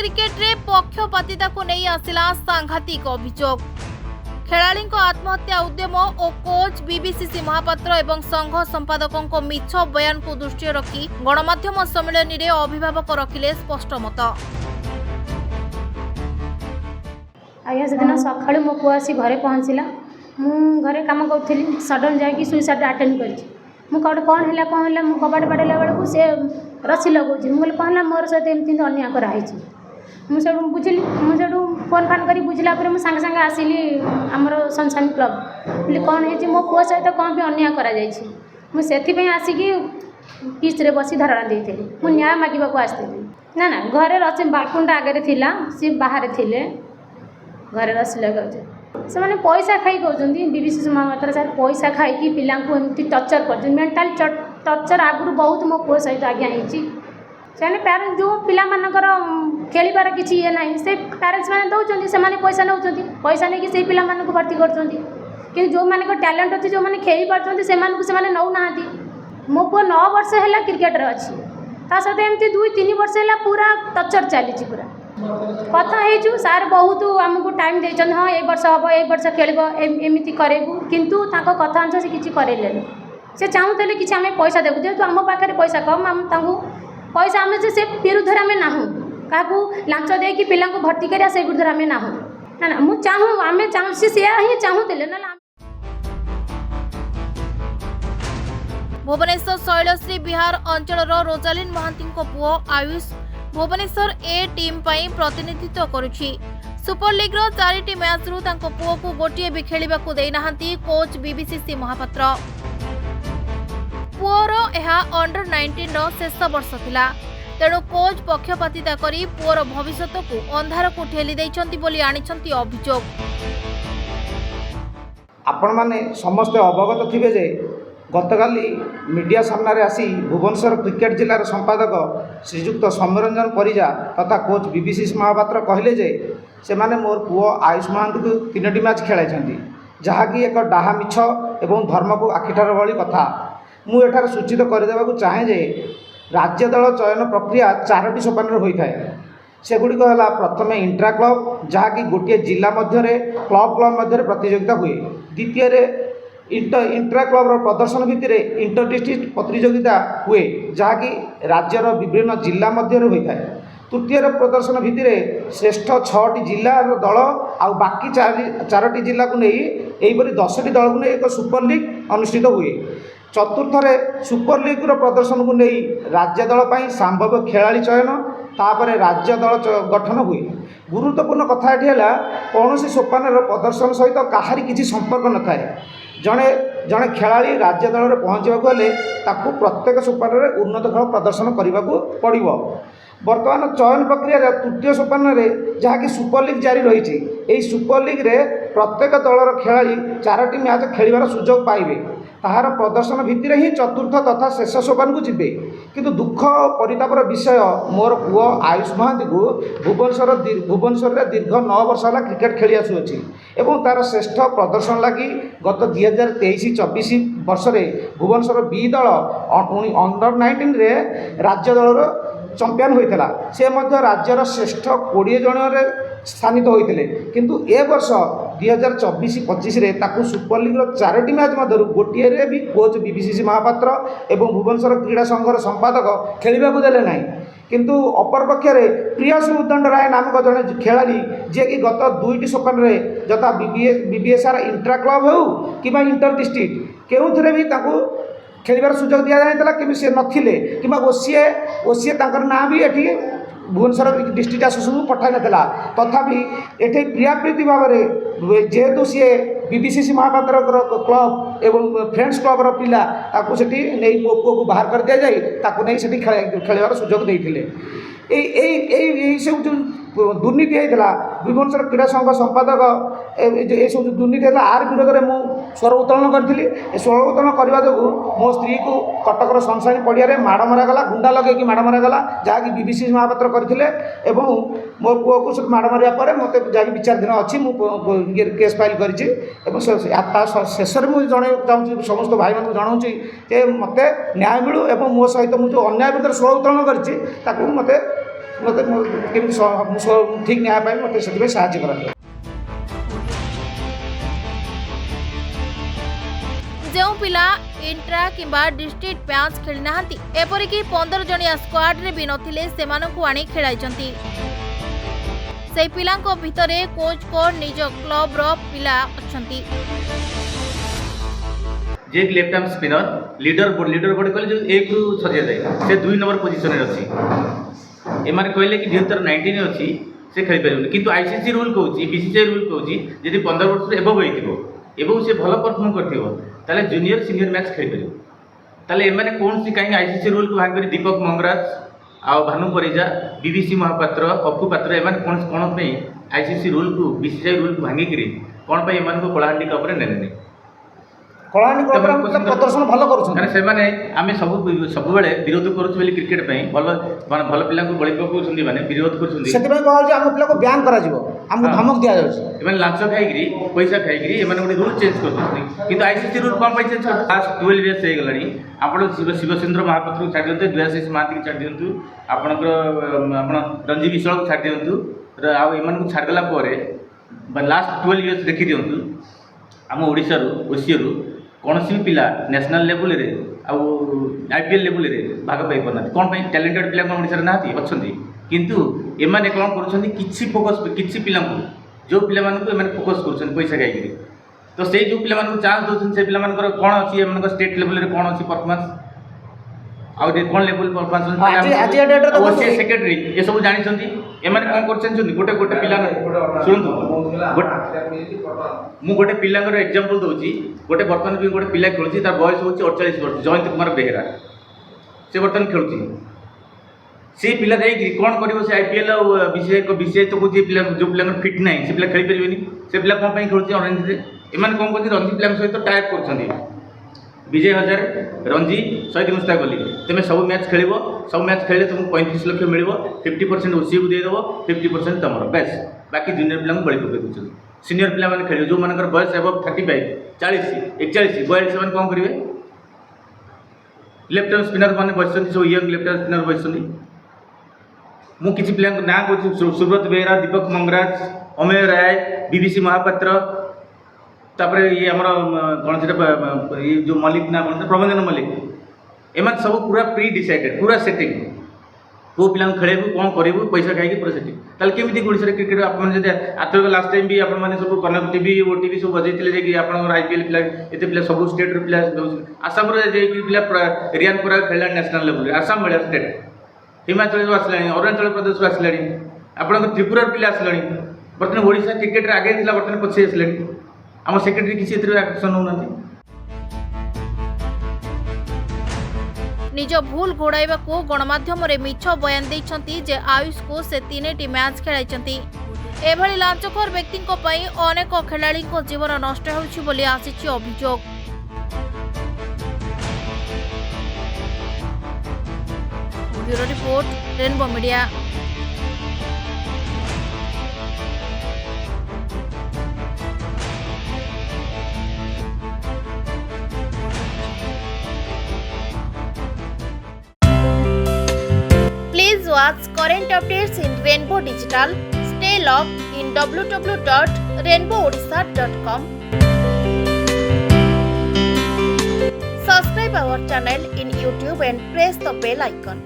Cricket रे पक्षपातिता को नहीं आसिला सांघातिक अभियोग। खेलाड़ी आत्महत्या उद्यम और कोच बीबीसीसी महापात्र एवं संघ संपादकों मिछ बयान को दृष्टि रखी गणमाध्यम सम्मेलन में अभिभावक रखिले स्पष्ट मत। आज्ञा से दिन सका मो पुआ आसी घरे पहुँचला घरे कम करी सडन जा सुइसाइड अटेंड कर कौन है मु कबाट बाड़ेला बेलू सी रसी लगौची मुझे कहला मोर सहित एमती अन्याय कराई मुझे बुझिली मुझे फोन फान कर बुझला सागे सागे आसिली आमर सनशाइन क्लब बोली कौन है मो पुआ सहित कौन भी अन्याय कर आसिकी पिच रे बसी धारणा देती मु न्याय मागिबा को आसती ना घरे रच बालकुंडा आगे थिला सी बाहर थिले घरे रसी लगाऊ से मैंने पैसा खाई कहते बीबीसीसी महापात्र सर पैसा खाई पिला एमती टर्चर कर मेंटल टर्चर आगुरी बहुत मो पुआ सहित आज्ञा से पेरेंट्स जो पिला मानकर खेलिबार किसी ये ना से पेरेंट्स मैंने दौरान से पैसा नौ पैसा नहीं से पिला भर्ती कर जो मान टैलेंट अच्छी जो मैंने खेली पार्टी से नौ ना मो पुआ 9 वर्ष है क्रिकेट अच्छी सहित एमती 2-3 वर्ष है पूरा टर्चर चली पूरा कथा हो सार बहुत आमको टाइम देते हाँ एक वर्ष हम एक वर्ष खेल एमती करेबू किंतु कथा अनुसार से किसी करेले से चाहूले कि आम पैसा देवु जेहतु आम पाखे पैसा कम आम पैसा आम से विरुद्ध आम ना क्या लांच दे पिला भर्ती करा से विरुद्ध आम ना ना मुझे चाहूँ आम चाहूँ सी ही चाहूले ना। भुवनेश्वर शैलश्री विहार अंचल रोजालिन महांती पुओ आयुष भुवनेश्वर ए टीम पई प्रतिनिधित्व करुछि। सुपर लीग रो 4टी मैच रु तांको पुओ को गोटिए भी खेलिबा को देई नाहंती कोच बीबीसीसी महापात्र। पुओर एहा अंडर 19 रो शेष वर्ष थिला तेणु कोच पक्षपातिता करी पुओर भविष्यत को अंधार को ठेली दैछंती बोली आनिछंती अभियोग। आपण माने समस्त अवगत थिबे जे गतकाली मीडिया सामने आसी भुवनेश्वर क्रिकेट जिलार संपादक श्रीजुक्त सौम्यरंजन परिजा तथा कोच बीबीसीसी महापात्र कहले जे से माने मोर पुओ आयुष महांती को 3टी मैच खेलाई जहाँकि एक डाहा मिछ एवं धर्म को आखिठार भली कथा मु एठार सूचित करदेवा चाहे जे राज्य दल चयन प्रक्रिया 4टी सोपान होता है सेगुड़िक है प्रथम इंट्रा क्लब जहाँकि गोटे जिला मध्य क्लब मध्य प्रतियोगिता हुए द्वितीय इंट्रा क्लब प्रदर्शन भित्ति इंटर डिस्ट्रिक्ट प्रतियोगिता हुए जहाँकि राज्यर विभिन्न जिला मध्य होता है तृतीय प्रदर्शन भित्ति श्रेष्ठ 6टी जिलार दल आ बाकी 4टी जिला को नहीं यहीपरि 10टी दल को नहीं एक सुपर लीग अनुष्ठित हुए चतुर्थ सुपर लीग प्रदर्शन को नहीं राज्य दल पर संभव खेलाड़ी चयन तापर राज्य दल गठन हुए गुरुत्वपूर्ण कथा है कौन सोपान प्रदर्शन सहित कहारी किसी संपर्क न थाए जड़े जड़े खेलाड़ी राज्य दल में पहुँचवाक हेले प्रत्येक सोपान में उन्नत खेल प्रदर्शन करने को पड़ो बर्तमान चयन प्रक्रिया तृतीय सोपान में जहाँकि सुपर लीग जारी रही यही सुपर लीग रे प्रत्येक दलर खेलाड़ी 4टी मैच खेलिबार सुजोग पाइबे ताहार प्रदर्शन भित्ति ही चतुर्थ तथा शेष सोपान को जीवे किंतु दुख परितापर विषय मोर पुओ आयुष महांती को भुवनेश्वर दीर्घ 9 वर्ष है क्रिकेट खेली आसुअछि एवं तार श्रेष्ठ प्रदर्शन लगी गत 2023-24 वर्ष में भुवनेश्वर बी दल अंडर 19 रे राज्य दलर चंपियन होता से राज्यर श्रेष्ठ 20 जन स्थानित होते किंतु ए वर्ष 2024-25 सुपर लीग 4टी मैच मध्य गोटे भी कोच बीबीसीसी महापात्र एवं भुवनेश्वर क्रीड़ा संघर संपादक खेलने को देले ना किंतु अपर पक्षरे प्रियसु उद्दंड राय नामक जड़े खेलाड़ी जी कि गत 2टी सोपान जता बीबीएसआर इंट्रा क्लब हो कि इंटर डिस्ट्रिक्ट केउथरे भी खेलिबार सुजोग दि जाता कि सी नथिले कि ओसीए ना भी ये भुवनेश्वर डिस्ट्रिक्ट एसोसिएशन पठाई नाला तथापि ये प्रियाप्रीति भाव में जेहेतु सी बीबीसीसी महापात्र क्लब एवं फ्रेंड्स क्लबर पिला नहीं मो पुओ को बाहर कर दि जाए नहीं से खेलार सुजोग देते सब जो दुर्नीति होता भुवनेश्वर क्रीड़ा संघ संपादक ये सब दुर्नीति होता आर विरोध में मुझे स्वर उत्तोलन करी स्वर उत्तोलन करने जो मो स्त्री को कटकर सनशाइन पड़िया माड़ मरागला गुंडा लगे माड़ मरागला जहाँकि बीबीसीसी महापात्र करते मो पुओ को माड़ मारे मत जहाँकि विचाराधीन अच्छी मुझे केस फाइल कर शेष में मुझे जन चाहूँ समस्त भाई मैं जनाऊँ मत न्याय मिलू और मो सहित मुझे अन्याय विरुद्ध स्वर उत्तोलन कर मत ମୋତେ କେମିତି ଠିକ୍ ନ୍ୟାୟ ପାଇବି ମୋତେ ସେଥିପାଇଁ ସାହାଯ୍ୟ କରାଯାଉ। ଯେଉଁ ପିଲା ଇଣ୍ଟ୍ରା କିମ୍ବା ଡିଷ୍ଟ୍ରିକ୍ଟ ମ୍ୟାଚ୍ ଖେଳି ନାହାନ୍ତି, ଏପରିକି 15 ଜଣିଆ ସ୍କ୍ୱାଡରେ ବି ନଥିଲେ, ସେମାନଙ୍କୁ ଆଣି ଖେଳାଇଛନ୍ତି। ସେହି ପିଲାଙ୍କ ଭିତରେ କୋଚ୍ଙ୍କ ନିଜ କ୍ଲବର ପିଲା ଅଛନ୍ତି। जे left arm spinner leader board कहले जो 1 रु 6 जाए से 2 नंबर पोजीशन रे अछि। एमारे कहले कि 2019 अछि से खेल परिबो, किंतु आईसीसी रूल कहउची, बीसीसीआई रूल कहउची यदि 15 वर्ष रे एबव होइतिबो एबव से भलो परफॉर्म करथिबो ताले जूनियर सीनियर मैच खेल परिबो। ताले एमाने कोन सी काई आईसीसी रूल को भाग करी दीपक मंगराज आ भानु परिजा, बीबीसी महापात्र, अप्पू पात्र एमाने कोन पे आईसीसी रूल को बीसीसीआई रूल को भांगी करी कोन पे एमान को कलाहांडी का ऊपर नेने कलाहांडी प्रदर्शन भल कर से आम सब विरोध करूँ क्रिकेट भल भल पिला बलि पकाउछन्ती माने विरोध करूछन्ती आम पिला को बैन करा जिवो हमको धमक दिया जाउछि। लांच खाई पैसा खाई गोटे रूल चेंज कर कि आईसीसी रूल कौन चेंज कर लास्ट 12 इयर्स हो गलानी। आप शिवचंद्र महापात्र को छाड़ दिंतु, दुआशीष महाती को छाड़ दिंतु, आपणकर रंजी विश्वाल को छाड़ दिंतु, आम छाड़देला लास्ट 12 इयर्स देखी दिंतु आम ओडिशा ओसीओ कौन भी पिला नेशनल लेवल रे आईपीएल लेवल रे भाग पाई पारना कौन पाई टैलेंटेड पिला कौन ओडिशा ना अच्छी किंतु एमाने कौन करुछन्ती किछि फोकस किछि पिला जो पिला मानकु एमाने फोकस करुछन्ती पैसा खाई तो से जो पिला मानकु चांस दोछन से पिला मानकर कौन अछि एमानकर स्टेट लेवल रे कौन अछि परफॉर्मेंस आउ कौन लेवल परफॉर्मेंस ओसी सेक्रेटरी ये सब जानि छन्ती एमाने कौन करछन गोटे गोटे पिला सुनतु मु गोटे पिलांगर एग्जांपल दउची गोटे वर्तमान भी गोटे पिला खेलुची तार बयस होची 48 वर्ष जयंत कुमार बेहेरा से वर्तमान खेलुची से पिला जाई कौन करिवो से आईपीएल और बीसीसीआई तो कुछ पिला जो पिला फिट नाही से पिला खेली परिबेनी से पिला कोन पई खेलुची ऑरेंज रे एमाने कोन करछि रणजी पिला सहित टाइप करछन्ती विजय हजार रंजी शहीद मुस्ताक अली तुम सब मैच खेल सब मैच खेले तुमको 35 लाख मिल 50% ओसी को देदेव 50% तुम बेस बाकी जूनियर पिला बलि पकई दूसरी सीनियर पिला मैंने खेल जो मान बयस एब 35 40 41 42 से कौन करेंगे लेफ्ट आर्म स्पिनर मैंने बस सब यंग लेफ्ट आर्म स्पिनर बस मु किसी पिला ना कहूँ सुब्रत बेहेरा, दीपक मंगराज, अमेय राय, बीबीसी महापात्र तापर ये आमर कौन से ये जो मलिक ना कौन प्रबंधन मलिक एम सब पूरा प्री डिसाइडेड पूरा सेटिंग को पिला खेलू कौन करूँ पैसा खाई पूरा सेटिंग ताल केमी ओडिशा क्रिकेट आप आथर लास्ट टाइम भी आप सब कनक टीवी ओटीवी सब बजाई आप आईपीएल पिला एत पिला सब स्टेट पिला आसाम पिला रियान पराग खेला नेशनल लेवल आसाम भाया स्टेट हिमाचल आसला अरुणाचल प्रदेश आसला आप त्रिपुरा पिला आसला बर्तमान ओडिशा क्रिकेट आगे बर्तमान पछे आसला आम सेक्रेटरी किसी एक्शन होना निज भूल घोड़ाइबा को गणमाध्यम रे मिछ बयान देइछन्ती जे आयुष को से 3टी मैच खेलाइछन्ती। एभली लांचखोर व्यक्ति अनेक खेलाड़ी जीवन नष्ट होउछि बोली आसिछि अभियोग। Bureau report rainbow media. Please watch current updates in Rainbow Digital. Stay logged in www.rainbowodisha.com. Subscribe our channel in YouTube and press the bell icon.